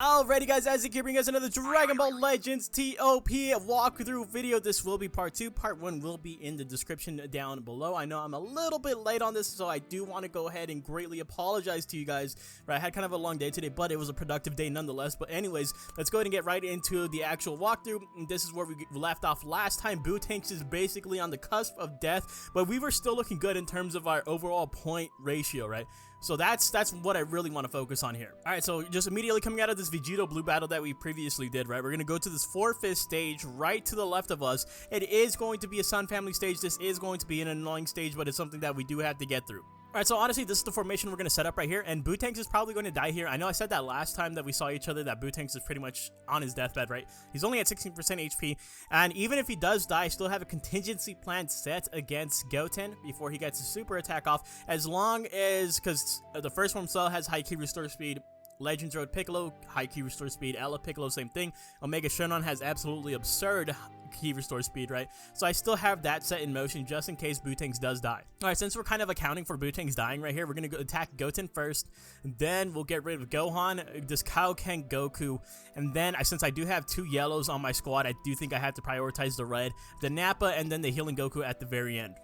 Alrighty guys, Isaac here bringing us another Dragon Ball Legends TOP walkthrough video. This will be part 2. Part 1 will be in the description down below. I know I'm a little bit late on this, so I do want to go ahead and greatly apologize to you guys. Right, I had kind of a long day today, but it was a productive day nonetheless. But anyways, let's go ahead and get right into the actual walkthrough. And this is where we left off last time. Buutenks is basically on the cusp of death, but we were still looking good in terms of our overall point ratio, right? So that's what I really want to focus on here. Alright, so just immediately coming out of this Vegito Blue battle that we previously did, right? We're going to go to this 4-5 stage right to the left of us. It is going to be a Sun Family stage. This is going to be an annoying stage, but it's something that we do have to get through. Alright, so honestly, this is the formation we're going to set up right here, and Buutenks is probably going to die here. I know I said that last time that we saw each other, that Buutenks is pretty much on his deathbed, right? He's only at 16% HP, and even if he does die, I still have a contingency plan set against Goten before he gets his super attack off, as long as, because the first one still has high key restore speed. Legends Road Piccolo, high key restore speed. Ella Piccolo, same thing. Omega Shenron has absolutely absurd key restore speed, right? So I still have that set in motion just in case Buutenks does die. Alright, since we're kind of accounting for Buutenks dying right here, we're going to attack Goten first, then we'll get rid of Gohan, this Kaioken Goku, and then since I do have 2 yellows on my squad, I do think I have to prioritize the red, the Nappa, and then the healing Goku at the very end.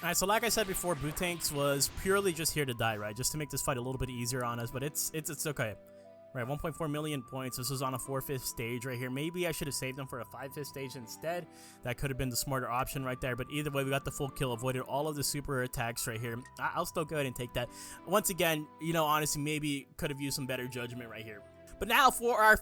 Alright, so like I said before, Buutenks was purely just here to die, right? Just to make this fight a little bit easier on us, but it's okay. Right, 1.4 million points. This was on a 4-5 stage right here. Maybe I should have saved them for a 5-5 stage instead. That could have been the smarter option right there. But either way, we got the full kill, avoided all of the super attacks right here. I'll still go ahead and take that. Once again, you know, honestly, maybe could have used some better judgment right here. But now for our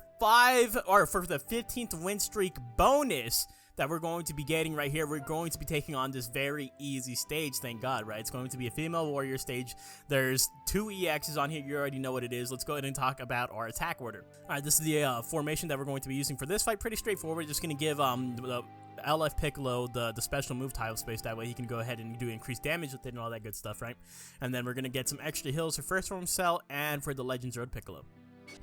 for the 15th win streak bonus that we're going to be getting right here, we're going to be taking on this very easy stage, thank God, right? It's going to be a female warrior stage. There's 2 EXs on here. You already know what it is. Let's go ahead and talk about our attack order. All right, this is the formation that we're going to be using for this fight. Pretty straightforward. Just going to give the LF Piccolo the special move tile space. That way he can go ahead and do increased damage with it and all that good stuff, right? And then we're going to get some extra heals for First Form Cell and for the Legends Road Piccolo.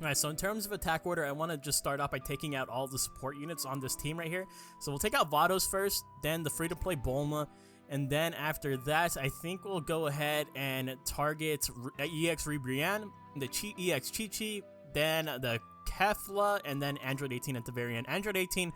Alright, so in terms of attack order, I want to just start off by taking out all the support units on this team right here. So we'll take out Vados first, then the free-to-play Bulma, and then after that, I think we'll go ahead and target EX Ribrianne, the EX Chi-Chi, then the Kefla, and then Android 18 at the very end. Android 18,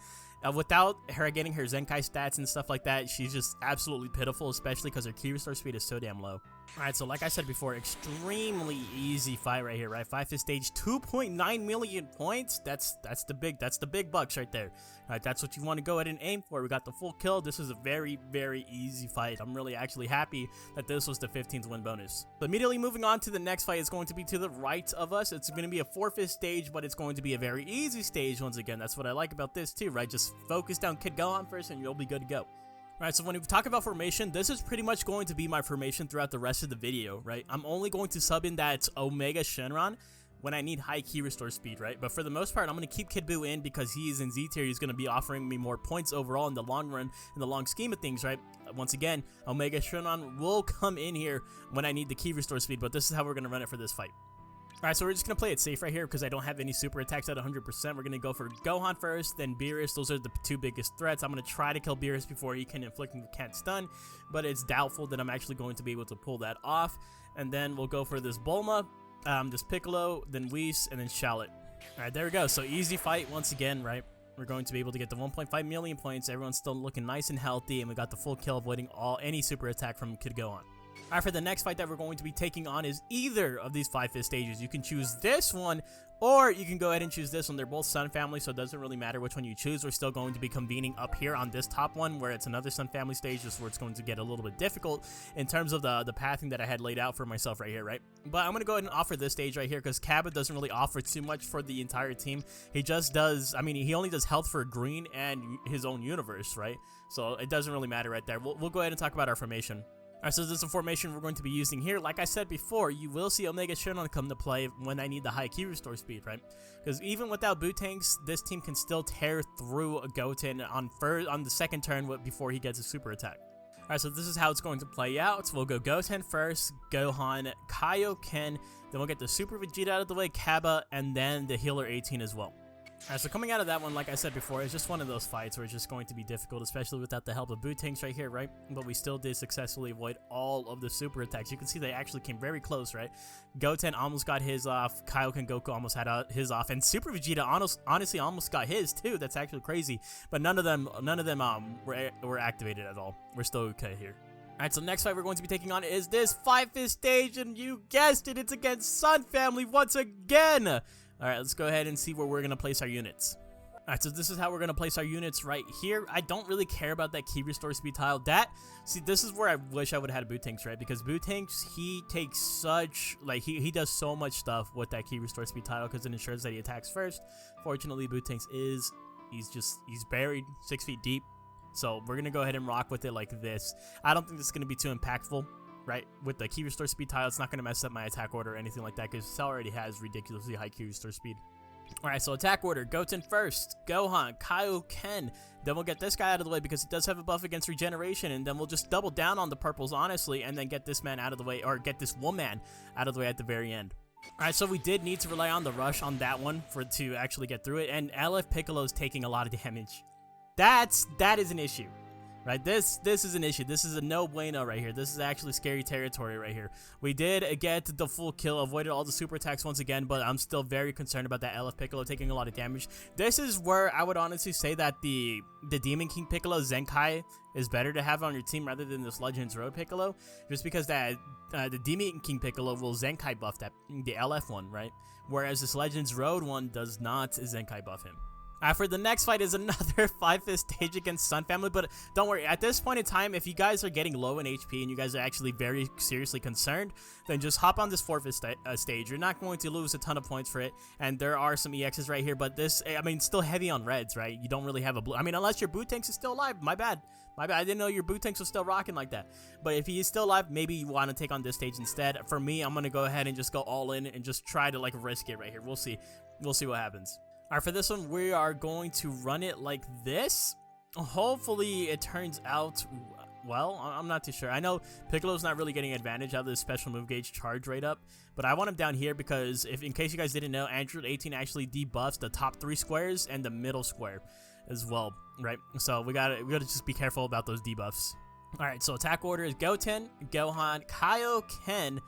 without her getting her Zenkai stats and stuff like that, she's just absolutely pitiful, especially because her key restore speed is so damn low. Alright, so like I said before, extremely easy fight right here, right? 5-5 stage, 2.9 million points. That's the big bucks right there. Alright, that's what you want to go ahead and aim for. We got the full kill. This is a very, very easy fight. I'm really actually happy that this was the 15th win bonus. So immediately moving on to the next fight, it's going to be to the right of us. It's going to be a 4-5 stage, but it's going to be a very easy stage once again. That's what I like about this too, right? Just focus down Kid Gohan first and you'll be good to go. Alright, so when we talk about formation, this is pretty much going to be my formation throughout the rest of the video, right? I'm only going to sub in that Omega Shenron when I need high key restore speed, right? But for the most part, I'm going to keep Kid Buu in because he is in Z tier. He's going to be offering me more points overall in the long run, in the long scheme of things, right? Once again, Omega Shenron will come in here when I need the key restore speed, but this is how we're going to run it for this fight. Alright, so we're just going to play it safe right here because I don't have any super attacks at 100%. We're going to go for Gohan first, then Beerus. Those are the 2 biggest threats. I'm going to try to kill Beerus before he can inflict the cat stun, but it's doubtful that I'm actually going to be able to pull that off. And then we'll go for this Bulma, this Piccolo, then Whis, and then Shallot. Alright, there we go. So easy fight once again, right? We're going to be able to get the 1.5 million points. Everyone's still looking nice and healthy, and we got the full kill, avoiding any super attack from Kid Gohan. Alright, for the next fight that we're going to be taking on is either of these 5-5 stages. You can choose this one, or you can go ahead and choose this one. They're both Sun Family, so it doesn't really matter which one you choose. We're still going to be convening up here on this top one, where it's another Sun Family stage, just where it's going to get a little bit difficult in terms of the pathing that I had laid out for myself right here, right? But I'm going to go ahead and offer this stage right here, because Cabba doesn't really offer too much for the entire team. He just does, I mean, he only does health for Green and his own universe, right? So it doesn't really matter right there. We'll go ahead and talk about our formation. Alright, so this is the formation we're going to be using here. Like I said before, you will see Omega Shenron come to play when I need the high key restore speed, right? Because even without Buutenks, this team can still tear through a Goten on the second turn before he gets a super attack. Alright, so this is how it's going to play out. So we'll go Goten first, Gohan, Kaioken, then we'll get the Super Vegeta out of the way, Cabba, and then the Healer 18 as well. Alright, so coming out of that one, like I said before, it's just one of those fights where it's just going to be difficult, especially without the help of Buutenks right here, right? But we still did successfully avoid all of the super attacks. You can see they actually came very close, right? Goten almost got his off, Kaioken Goku almost had his off, and Super Vegeta honestly almost got his too. That's actually crazy. But none of them were activated at all. We're still okay here. Alright, so next fight we're going to be taking on is this 5-fist stage, and you guessed it, it's against Sun Family once again! Alright, let's go ahead and see where we're going to place our units. Alright, so this is how we're going to place our units right here. I don't really care about that key restore speed tile. See, this is where I wish I would have had Buutenks, right? Because Buutenks, he takes such, like, he does so much stuff with that key restore speed tile because it ensures that he attacks first. Fortunately, Buutenks he's buried 6 feet deep. So we're going to go ahead and rock with it like this. I don't think this is going to be too impactful. Right, with the key restore speed tile, it's not going to mess up my attack order or anything like that because Cell already has ridiculously high key restore speed. Alright, so attack order, Goten first, Gohan, Kaioken, then we'll get this guy out of the way because it does have a buff against regeneration, and then we'll just double down on the purples, honestly, and then get this man out of the way, or get this woman out of the way at the very end. Alright, so we did need to rely on the rush on that one to actually get through it, and LF Piccolo's taking a lot of damage. That is an issue. Right, this is an issue. This is a no bueno right here. This is actually scary territory right here. We did get the full kill, avoided all the super attacks once again, but I'm still very concerned about that LF Piccolo taking a lot of damage. This is where I would honestly say that the Demon King Piccolo Zenkai is better to have on your team rather than this Legends Road Piccolo, just because that the Demon King Piccolo will Zenkai buff the LF one, right? Whereas this Legends Road one does not Zenkai buff him. For the next fight is another 5-fist stage against Sun Family, but don't worry, at this point in time, if you guys are getting low in HP and you guys are actually very seriously concerned, then just hop on this 4-fist stage. You're not going to lose a ton of points for it, and there are some EXs right here, but this, I mean, still heavy on reds, right? You don't really have a blue, I mean, unless your Buutenks is still alive, my bad. I didn't know your Buutenks was still rocking like that. But if he is still alive, maybe you want to take on this stage instead. For me, I'm going to go ahead and just go all in and just try to, like, risk it right here. We'll see. We'll see what happens. Alright, for this one, we are going to run it like this. Hopefully, it turns out well. I'm not too sure. I know Piccolo's not really getting advantage out of this special move gauge charge rate up, but I want him down here because, in case you guys didn't know, Android 18 actually debuffs the top 3 squares and the middle square as well, right? So we gotta just be careful about those debuffs. Alright, so attack order is Goten, Gohan, Kaioken,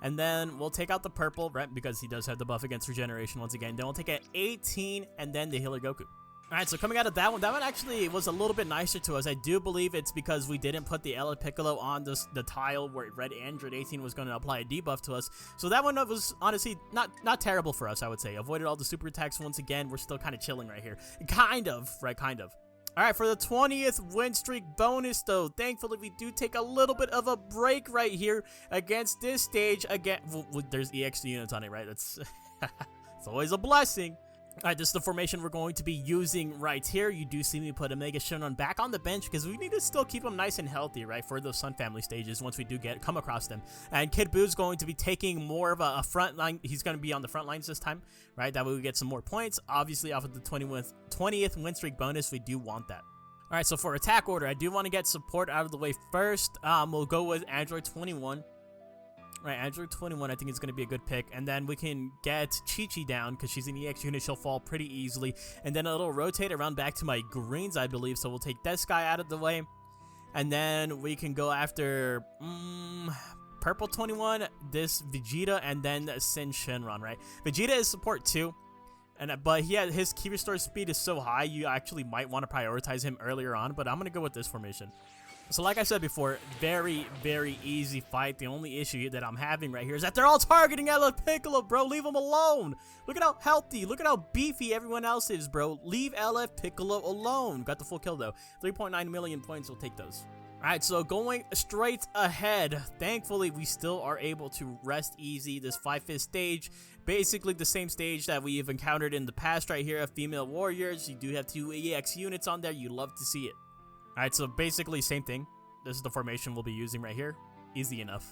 and then we'll take out the purple, right, because he does have the buff against regeneration once again. Then we'll take out 18, and then the healer Goku. Alright, so coming out of that one actually was a little bit nicer to us. I do believe it's because we didn't put the LF Piccolo on the tile where Red Android 18 was going to apply a debuff to us. So that one was honestly not terrible for us, I would say. Avoided all the super attacks once again. We're still kind of chilling right here. Kind of, right, kind of. Alright, for the 20th win streak bonus, though, thankfully we do take a little bit of a break right here against this stage. Again, there's EX units on it, right? That's it's always a blessing. Alright, this is the formation we're going to be using right here. You do see me put Omega Shenron back on the bench because we need to still keep him nice and healthy, right, for those Sun Family stages once we do come across them. And Kid Boo's going to be taking more of a front line. He's going to be on the front lines this time, right? That way we get some more points. Obviously, off of the 20th win streak bonus, we do want that. Alright, so for attack order, I do want to get support out of the way first. We'll go with Android 21. Right, Android 21 I think is going to be a good pick, and then we can get Chi-Chi down because she's an EX unit. She'll fall pretty easily, and then it'll rotate around back to my greens, I believe, so we'll take this guy out of the way, and then we can go after Purple 21, this Vegeta, and then Sin Shenron, right? Vegeta is support too, but his key restore speed is so high, you actually might want to prioritize him earlier on, but I'm going to go with this formation. So like I said before, very, very easy fight. The only issue that I'm having right here is that they're all targeting LF Piccolo, bro. Leave him alone. Look at how healthy, look at how beefy everyone else is, bro. Leave LF Piccolo alone. Got the full kill, though. 3.9 million points, we'll take those. Alright, so going straight ahead, thankfully we still are able to rest easy this 5-fist stage. Basically the same stage that we've encountered in the past right here of Female Warriors. You do have 2 EX units on there. You love to see it. Alright, so basically same thing. This is the formation we'll be using right here. Easy enough.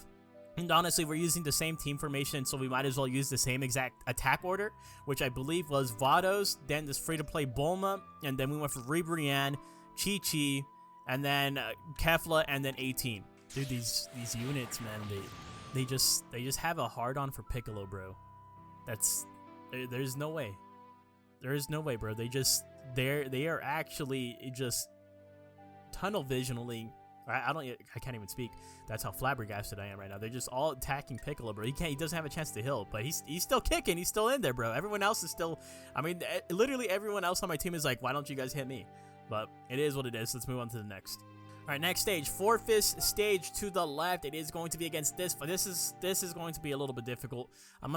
And honestly, we're using the same team formation, so we might as well use the same exact attack order, which I believe was Vados, then this free-to-play Bulma, and then we went for Ribrianne, Chi-Chi, and then Kefla, and then 18. Dude, these units, man, they just have a hard-on for Piccolo, bro. There's no way. There is no way, bro. They are actually just tunnel visionally. I can't even speak. That's how flabbergasted I am right now. They're just all attacking Piccolo, bro. He doesn't have a chance to heal, but he's still kicking. He's still in there, bro. Everyone else is still, I mean, literally everyone else on my team is like, why don't you guys hit me? But it is what it is. Let's move on to the next. All right, next stage, Fourfist stage to the left. It is going to be against this, but this is going to be a little bit difficult. I'm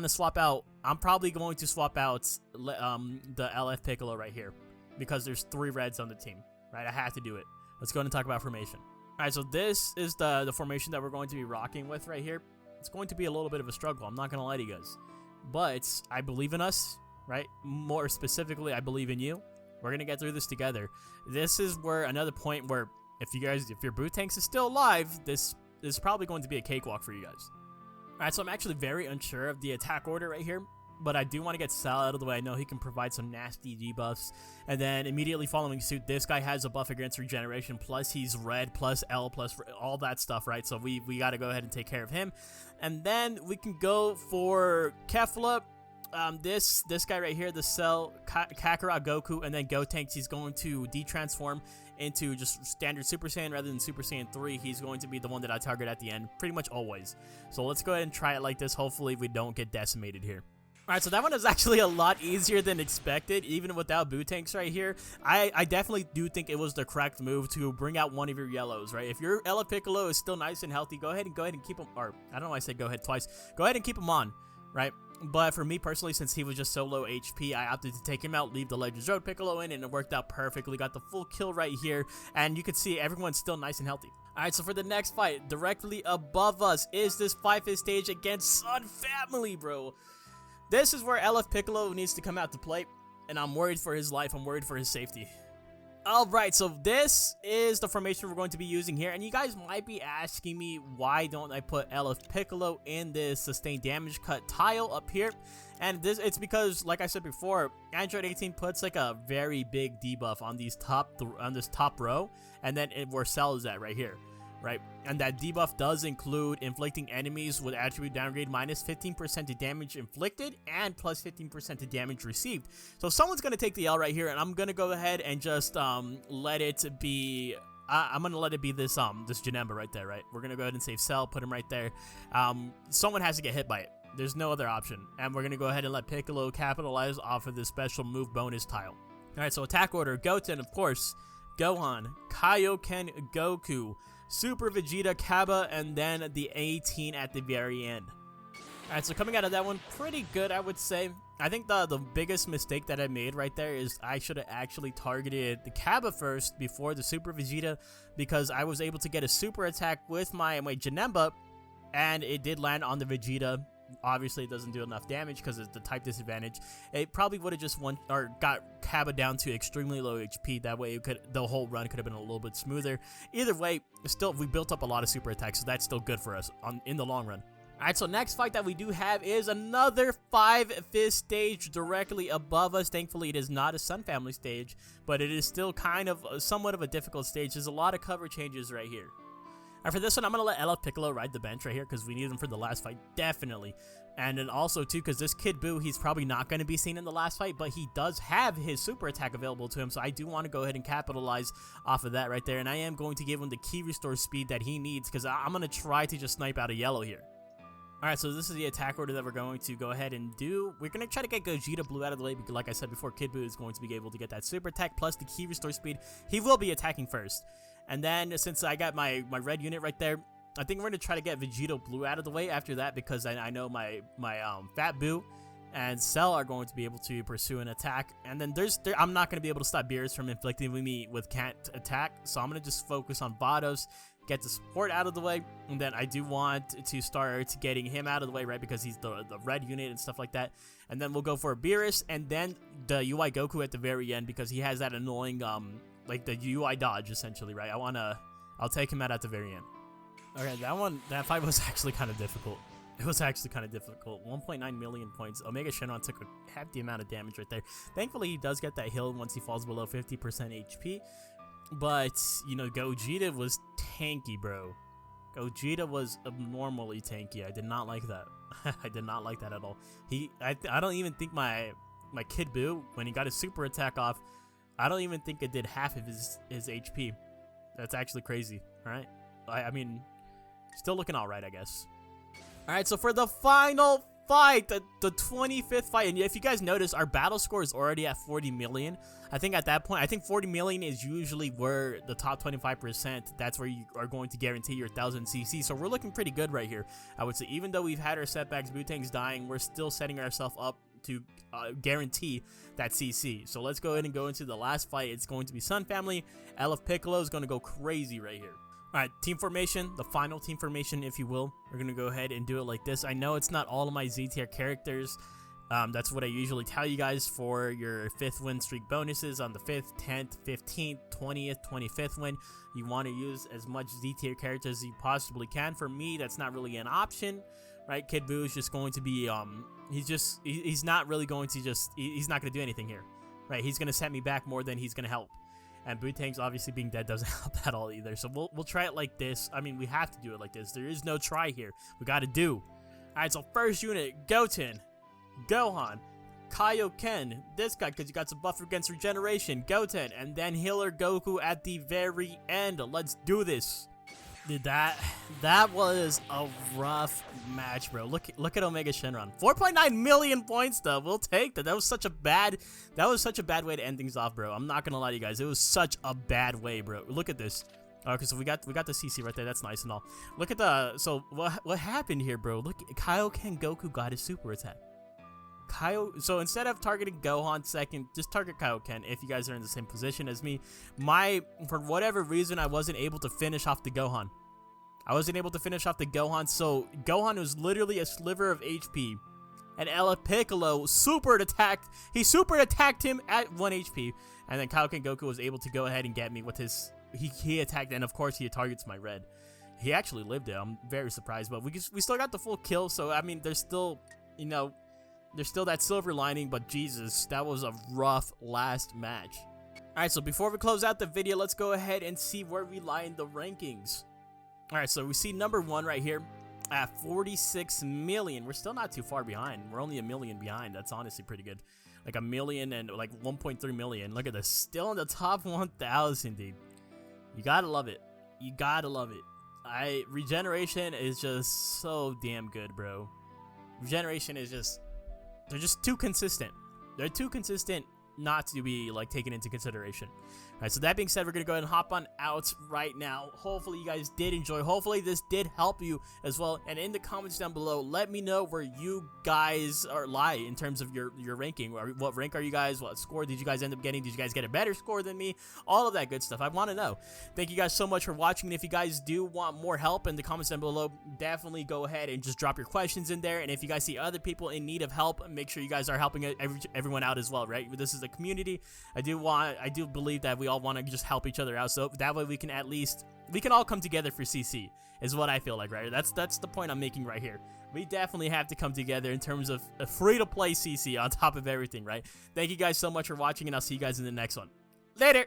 probably going to swap out the LF Piccolo right here because there's 3 reds on the team, right? I have to do it. Let's go ahead and talk about formation. All right, so this is the formation that we're going to be rocking with right here. It's going to be a little bit of a struggle. I'm not going to lie to you guys, but I believe in us, right? More specifically, I believe in you. We're going to get through this together. This is where another point where if your Buutenks is still alive, this is probably going to be a cakewalk for you guys. All right, so I'm actually very unsure of the attack order right here, but I do want to get Sal out of the way. I know he can provide some nasty debuffs. And then immediately following suit, this guy has a buff against regeneration, plus he's red, plus L, plus all that stuff, right? So we got to go ahead and take care of him. And then we can go for Kefla. This guy right here, the Cell, Kakarot Goku, and then Buutenks, he's going to de-transform into just standard Super Saiyan rather than Super Saiyan 3. He's going to be the one that I target at the end, pretty much always. So let's go ahead and try it like this. Hopefully we don't get decimated here. Alright, so that one is actually a lot easier than expected, even without Buutenks right here. I definitely do think it was the correct move to bring out one of your yellows, right? If your Ella Piccolo is still nice and healthy, go ahead and keep him, or I don't know why I said go ahead twice. Go ahead and keep him on, right? But for me personally, since he was just so low HP, I opted to take him out, leave the Legends Road Piccolo in, and it worked out perfectly. Got the full kill right here, and you can see everyone's still nice and healthy. Alright, so for the next fight, directly above us is this 5-hit stage against Sun Family, bro. This is where LF Piccolo needs to come out to play, and I'm worried for his life. I'm worried for his safety. Alright, so this is the formation we're going to be using here, and you guys might be asking me why don't I put LF Piccolo in this sustained damage cut tile up here, and it's because, like I said before, Android 18 puts like a very big debuff on these on this top row, and then where Cell is at right here. Right, and that debuff does include inflicting enemies with attribute downgrade minus 15% to damage inflicted and plus 15% to damage received. So someone's gonna take the L right here, and I'm gonna go ahead and just let it be. I'm gonna let it be this Janemba right there. Right, we're gonna go ahead and save Cell, put him right there. Someone has to get hit by it. There's no other option, and we're gonna go ahead and let Piccolo capitalize off of this special move bonus tile. All right, so attack order: Goten, of course, Gohan, Kaioken, Goku, Super Vegeta, Kaba, and then the 18 at the very end. Alright, so coming out of that one, pretty good, I would say. I think the biggest mistake that I made right there is I should have actually targeted the Kaba first before the Super Vegeta, because I was able to get a super attack with my Janemba, and it did land on the Vegeta. Obviously, it doesn't do enough damage because it's the type disadvantage. It probably would have just got Kaba down to extremely low HP. That way, the whole run could have been a little bit smoother. Either way, still we built up a lot of super attacks, so that's still good for us in the long run. Alright, so next fight that we do have is another 5-fist stage directly above us. Thankfully, it is not a Sun Family stage, but it is still kind of somewhat of a difficult stage. There's a lot of cover changes right here. And for this one, I'm going to let LF Piccolo ride the bench right here because we need him for the last fight, definitely. And then also, too, because this Kid Buu, he's probably not going to be seen in the last fight, but he does have his super attack available to him, so I do want to go ahead and capitalize off of that right there. And I am going to give him the key restore speed that he needs because I'm going to try to just snipe out a yellow here. Alright, so this is the attack order that we're going to go ahead and do. We're going to try to get Gogeta Blue out of the way because, like I said before, Kid Buu is going to be able to get that super attack plus the key restore speed. He will be attacking first. And then, since I got my red unit right there, I think we're going to try to get Vegeta Blue out of the way after that because I know my Fat Buu and Cell are going to be able to pursue an attack. And then I'm not going to be able to stop Beerus from inflicting me with can't attack, so I'm going to just focus on Vados, get the support out of the way, and then I do want to start getting him out of the way, right, because he's the red unit and stuff like that. And then we'll go for Beerus and then the UI Goku at the very end because he has that annoying like the UI dodge, essentially, right? I'll take him out at the very end. Okay, that fight was actually kind of difficult. It was actually kind of difficult. 1.9 million points. Omega Shenron took a hefty amount of damage right there. Thankfully, he does get that heal once he falls below 50% HP. But, you know, Gogeta was tanky, bro. Gogeta was abnormally tanky. I did not like that. I did not like that at all. I don't even think my my Kid Buu, when he got his super attack off, I don't even think it did half of his HP. That's actually crazy. All right. I mean, still looking all right, I guess. All right, so for the final fight, the 25th fight, and if you guys notice, our battle score is already at 40 million. I think at that point, I think 40 million is usually where the top 25%, that's where you are going to guarantee your 1000 CC. So we're looking pretty good right here, I would say. Even though we've had our setbacks, Buutenks dying, we're still setting ourselves up to guarantee that CC. So let's go ahead and go into the last fight. It's going to be Sun Family. LF Piccolo is going to go crazy right here. Alright, team formation, the final team formation, if you will. We're going to go ahead and do it like this. I know it's not all of my Z tier characters. That's what I usually tell you guys for your 5th win streak bonuses on the 5th, 10th, 15th, 20th, 25th win. You want to use as much Z tier characters as you possibly can. For me, that's not really an option, right? Kid Buu is just going to be, he's not really going to he's not going to do anything here, right? He's going to set me back more than he's going to help. And Buutenks obviously being dead doesn't help at all either. So we'll try it like this. I mean, we have to do it like this. There is no try here. We got to do. Alright, so first unit, Goten, Gohan, Kaioken, this guy because you got some buffer against regeneration, Goten, and then Healer Goku at the very end. Let's do this. Dude, that was a rough match, bro. Look at Omega Shenron. 4.9 million points though. We'll take that. That was such a bad way to end things off, bro. I'm not gonna lie to you guys. It was such a bad way, bro. Look at this. Okay, so we got the CC right there. That's nice and all. Look at so what happened here, bro? Look, Kaioken Goku got his super attack. So instead of targeting Gohan second, just target Kaioken if you guys are in the same position as me. For whatever reason, I wasn't able to finish off the Gohan. So Gohan was literally a sliver of HP. And LF Piccolo super attacked him at 1 HP. And then Kaioken Goku was able to go ahead and get me with his... He attacked, and of course he targets my red. He actually lived it. I'm very surprised. But we still got the full kill, so I mean, there's still, there's still that silver lining, but Jesus, that was a rough last match. Alright, so before we close out the video, let's go ahead and see where we lie in the rankings. Alright, so we see number 1 right here at 46 million. We're still not too far behind. We're only a million behind. That's honestly pretty good. Like a million and like 1.3 million. Look at this. Still in the top 1,000, dude. You gotta love it. You gotta love it. Regeneration is just so damn good, bro. Regeneration is just... They're just too consistent. They're too consistent not to be like taken into consideration. Alright, so that being said, we're gonna go ahead and hop on out right now. Hopefully you guys did enjoy. Hopefully this did help you as well. And in the comments down below, let me know where you guys lie in terms of your ranking. What rank are you guys? What score did you guys end up getting? Did you guys get a better score than me? All of that good stuff. I want to know. Thank you guys so much for watching. And if you guys do want more help in the comments down below, definitely go ahead and just drop your questions in there. And if you guys see other people in need of help, make sure you guys are helping everyone out as well, right? This is a community. I do believe that we all want to just help each other out, so that way we can all come together for CC is what I feel like, right? That's the point I'm making right here. We definitely have to come together in terms of a free-to-play CC on top of everything, right? Thank you guys so much for watching, and I'll see you guys in the next one. Later!